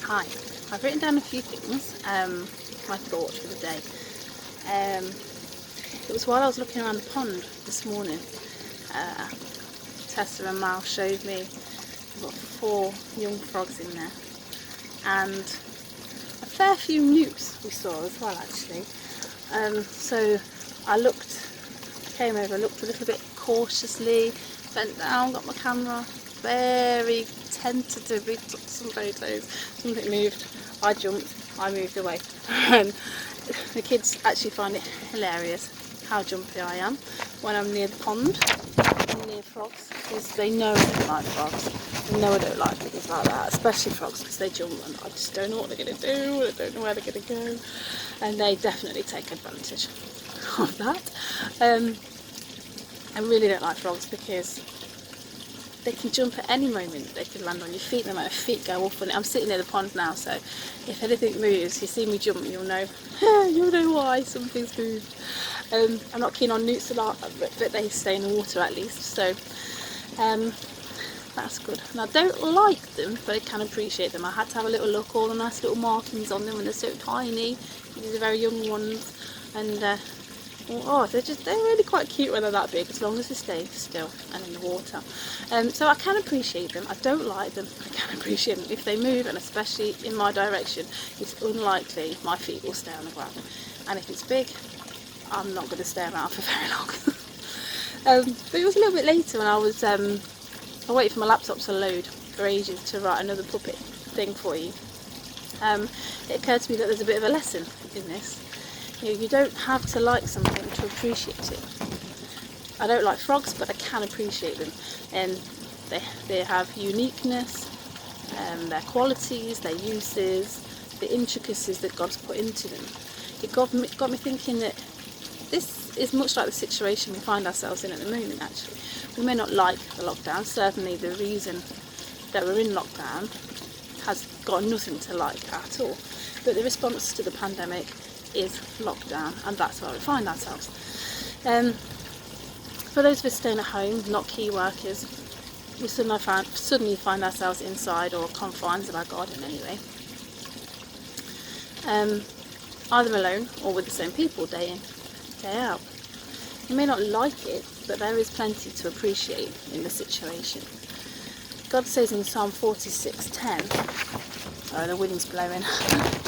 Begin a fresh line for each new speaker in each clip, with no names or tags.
Hi, I've written down a few things, my thoughts for the day. It was while I was looking around the pond this morning, Tessa and Mal showed me I've got 4 young frogs in there, and a fair few newts we saw as well actually. So I came over, looked a little bit cautiously, bent down, got my camera, very tentatively took some photos. Something moved, I jumped, I moved away. And the kids actually find it hilarious how jumpy I am when I'm near the pond, near frogs, because they know I don't like frogs. They know I don't like things like that, especially frogs, because they jump and I just don't know what they're going to do, I don't know where they're going to go, and they definitely take advantage of that. I really don't like frogs because they can jump at any moment, they can land on your feet, no matter feet go off. And I'm sitting near the pond now, so if anything moves, you see me jump, you'll know why something's moved. I'm not keen on newts a lot, but they stay in the water at least, so that's good. And I don't like them, but I can appreciate them. I had to have a little look, all the nice little markings on them, and they're so tiny. These are very young ones, and they're really quite cute when they're that big, as long as they stay still and in the water. So I can appreciate them. I don't like them, I can appreciate them. If they move, and especially in my direction, it's unlikely my feet will stay on the ground. And if it's big, I'm not going to stay around for very long. But it was a little bit later when I waited for my laptop to load for ages to write another puppet thing for you. It occurred to me that there's a bit of a lesson in this. You don't have to like something to appreciate it. I don't like frogs, but I can appreciate them, and they have uniqueness, their qualities, their uses, the intricacies that God's put into them. It got me thinking that this is much like the situation we find ourselves in at the moment. Actually, we may not like the lockdown. Certainly the reason that we're in lockdown has got nothing to like at all, but the response to the pandemic is lockdown, and that's where we find ourselves. For those of us staying at home, not key workers, we suddenly find ourselves inside or confines of our garden anyway. Either alone or with the same people day in, day out. You may not like it, but there is plenty to appreciate in the situation. God says in Psalm 46:10, sorry, the wind's blowing,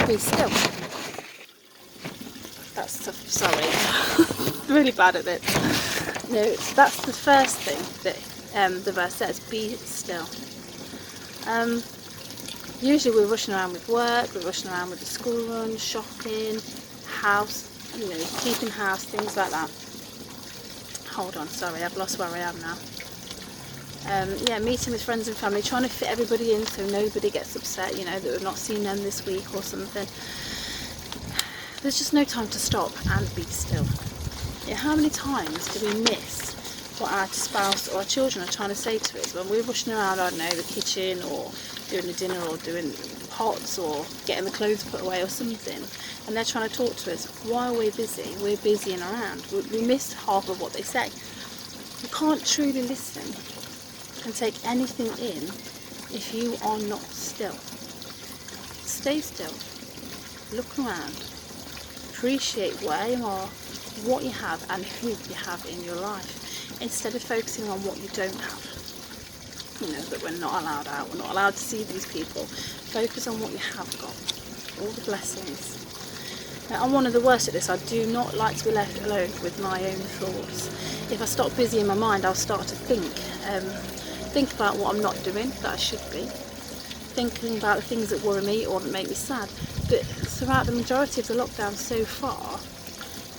be still. Sorry, really bad at it. No, that's the first thing that the verse says, be still. Usually we're rushing around with work, we're rushing around with the school run, shopping, house, keeping house, things like that. Hold on, sorry, I've lost where I am now. Meeting with friends and family, trying to fit everybody in so nobody gets upset, that we've not seen them this week or something. There's just no time to stop and be still. How many times do we miss what our spouse or our children are trying to say to us when we're rushing around, I don't know, the kitchen or doing the dinner or doing pots or getting the clothes put away or something, and they're trying to talk to us while we're busy. We're busying around. We miss half of what they say. You can't truly listen and take anything in if you are not still. Stay still. Look around. Appreciate where you are, what you have, and who you have in your life, instead of focusing on what you don't have. That we're not allowed out, we're not allowed to see these people. Focus on what you have got, all the blessings. Now, I'm one of the worst at this. I do not like to be left alone with my own thoughts. If I start busy in my mind, I'll start to think about what I'm not doing that I should be, thinking about the things that worry me or that make me sad. But throughout the majority of the lockdown so far,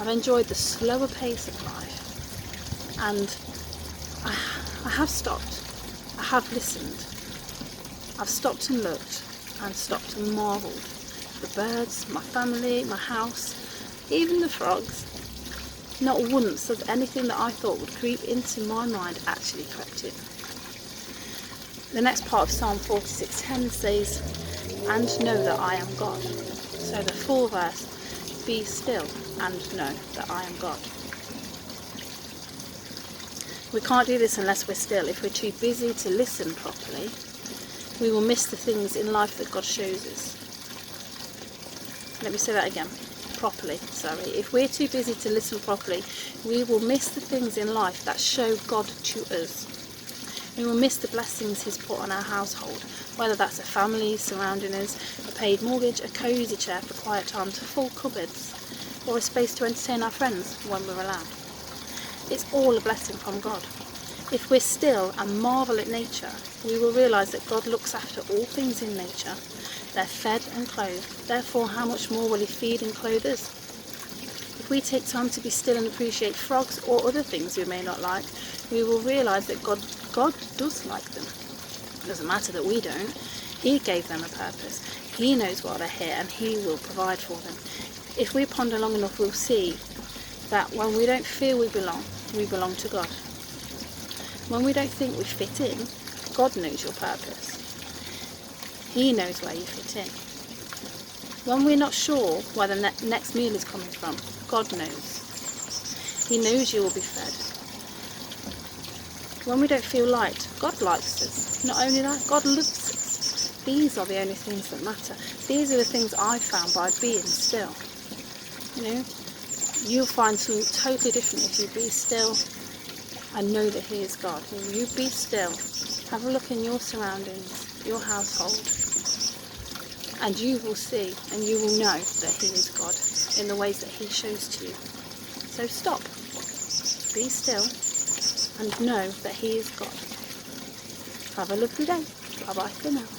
I've enjoyed the slower pace of life, and I have stopped. I have listened. I've stopped and looked, and stopped and marvelled. The birds, my family, my house, even the frogs. Not once has anything that I thought would creep into my mind actually crept in. The next part of Psalm 46:10 says, and know that I am God. So the full verse, be still and know that I am God. We can't do this unless we're still. If we're too busy to listen properly, We will miss the things in life that God shows us. Let me say that again, properly, sorry. If we're too busy to listen properly, we will miss the things in life that show God to us. We will miss the blessings He's put on our household, whether that's a family surrounding us, a paid mortgage, a cosy chair for quiet times, full cupboards, or a space to entertain our friends when we're allowed. It's all a blessing from God. If we're still and marvel at nature, we will realise that God looks after all things in nature. They're fed and clothed, therefore how much more will He feed and clothe us? If we take time to be still and appreciate frogs or other things we may not like, we will realise that God does like them. It doesn't matter that we don't. He gave them a purpose. He knows why they're here and He will provide for them. If we ponder long enough, we'll see that when we don't feel we belong to God. When we don't think we fit in, God knows your purpose. He knows where you fit in. When we're not sure where the next meal is coming from, God knows. He knows you will be fed. When we don't feel liked, God likes us. Not only that, God loves us. These are the only things that matter. These are the things I found by being still. You know, you'll find something totally different if you be still and know that He is God. When you be still, have a look in your surroundings, your household, and you will see and you will know that He is God in the ways that He shows to you. So stop, be still, and know that He is God. Have a lovely day. Bye bye for now.